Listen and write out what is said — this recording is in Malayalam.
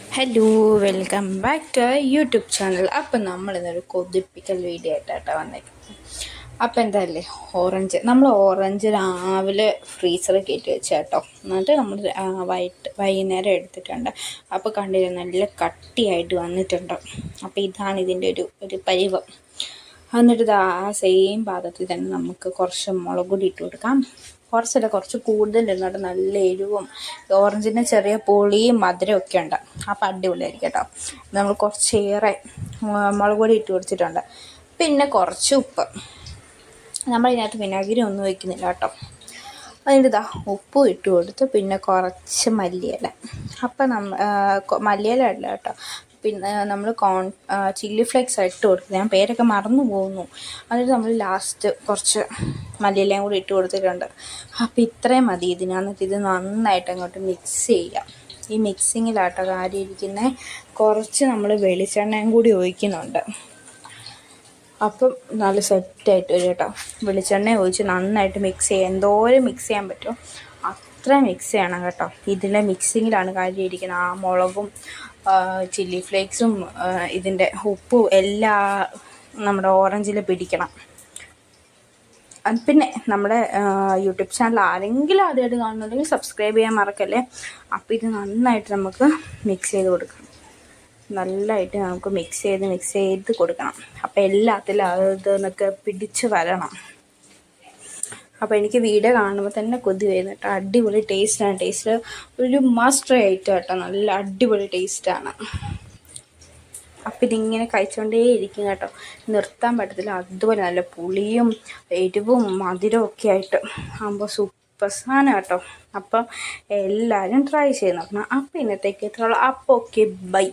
Hello, welcome back to YouTube channel. അപ്പം നമ്മളിന്നൊരു കൊതിപ്പിക്കൽ വീഡിയോ ആയിട്ടാണ് വന്നേക്കുന്നത്. അപ്പം എന്തായാലേ നമ്മൾ ഓറഞ്ച് രാവിലെ ഫ്രീസറിൽ കയറ്റി വെച്ചാട്ടോ. എന്നിട്ട് നമ്മൾ വൈകുന്നേരം എടുത്തിട്ടുണ്ട്. അപ്പോൾ കണ്ടില്ല, നല്ല കട്ടിയായിട്ട് വന്നിട്ടുണ്ട്. അപ്പോൾ ഇതാണ് ഇതിൻ്റെ ഒരു പരിവം. എന്നിട്ട് ആ സെയിം പാത്രത്തിൽ തന്നെ നമുക്ക് കുറച്ച് മുളക് പൊടി ഇട്ട് കൊടുക്കാം. കുറച്ച് കൂടുതൽ ഇരുന്നിട്ട് നല്ല എരിവും ഓറഞ്ചിൻ്റെ ചെറിയ പുളിയും മധുരമൊക്കെ ഉണ്ട്. അപ്പം അടിപൊളിയായിരിക്കും കേട്ടോ. നമ്മൾ കുറച്ചേറെ മുളക് പൊടി ഇട്ട് കൊടുത്തിട്ടുണ്ട്. പിന്നെ കുറച്ച് ഉപ്പ്. നമ്മളിതിനകത്ത് വിനാഗിരി ഒന്നും വയ്ക്കുന്നില്ല കേട്ടോ. അതിൻ്റെ ഉപ്പും ഇട്ട് കൊടുത്ത് പിന്നെ കുറച്ച് മല്ലിയില. അപ്പം മല്ലിയില ഇല്ല കേട്ടോ. പിന്നെ നമ്മൾ ചില്ലി ഫ്ലേക്സ് ഇട്ട് കൊടുക്കുന്നത്. ഞാൻ പേരൊക്കെ മറന്നു പോകുന്നു. എന്നിട്ട് നമ്മൾ ലാസ്റ്റ് കുറച്ച് മല്ലിയിലയും കൂടി ഇട്ട് കൊടുത്തിട്ടുണ്ട്. അപ്പോൾ ഇത്രയും മതി ഇതിനകത്ത്. ഇത് നന്നായിട്ട് അങ്ങോട്ട് മിക്സ് ചെയ്യാം. ഈ മിക്സിങ്ങിലാട്ടോ കാര്യം ഇരിക്കുന്നത്. കുറച്ച് നമ്മൾ വെളിച്ചെണ്ണയും കൂടി ഒഴിക്കുന്നുണ്ട്. അപ്പം നല്ല സെറ്റായിട്ട് വരും കേട്ടോ. വെളിച്ചെണ്ണ ഒഴിച്ച് നന്നായിട്ട് മിക്സ് ചെയ്യുക. എന്തോരം മിക്സ് ചെയ്യാൻ പറ്റുമോ അത്ര മിക്സ് ചെയ്യണം കേട്ടോ. ഇതിലെ മിക്സിങ്ങിലാണ് കാര്യം ഇരിക്കുന്നത്. ആ മുളകും ചില്ലി ഫ്ലേക്സും ഇതിൻ്റെ ഉപ്പും എല്ലാം നമ്മുടെ ഓറഞ്ചിൽ പിടിക്കണം. പിന്നെ നമ്മുടെ യൂട്യൂബ് ചാനൽ ആരെങ്കിലും ആദ്യമായിട്ട് കാണുന്നുണ്ടെങ്കിൽ സബ്സ്ക്രൈബ് ചെയ്യാൻ മറക്കല്ലേ. അപ്പോൾ ഇത് നന്നായിട്ട് നമുക്ക് മിക്സ് ചെയ്ത് കൊടുക്കണം. നല്ലതായിട്ട് നമുക്ക് മിക്സ് ചെയ്ത് കൊടുക്കണം. അപ്പോൾ എല്ലാത്തിലും അതൊക്കെ പിടിച്ച് വരണം. അപ്പോൾ എനിക്ക് വീഡിയോ കാണുമ്പോൾ തന്നെ കൊതി വരുന്നു കേട്ടോ. അടിപൊളി ടേസ്റ്റാണ്. ടേസ്റ്റ് ഒരു മസ്റ്റ് ഐറ്റം കേട്ടോ. നല്ല അടിപൊളി ടേസ്റ്റാണ്. അപ്പം ഇതിങ്ങനെ കഴിച്ചുകൊണ്ടേ ഇരിക്കും കേട്ടോ. നിർത്താൻ പറ്റത്തില്ല. അതുപോലെ നല്ല പുളിയും എരിവും മധുരവും ഒക്കെ ആയിട്ട് ആകുമ്പോൾ സൂപ്പർ സാധനം കേട്ടോ. അപ്പം എല്ലാവരും ട്രൈ ചെയ്ത് നോക്കണം. അപ്പം ഇന്നത്തേക്ക് ഇത്രയുള്ളൂ. അപ്പോൾ ഓക്കെ, ബൈ.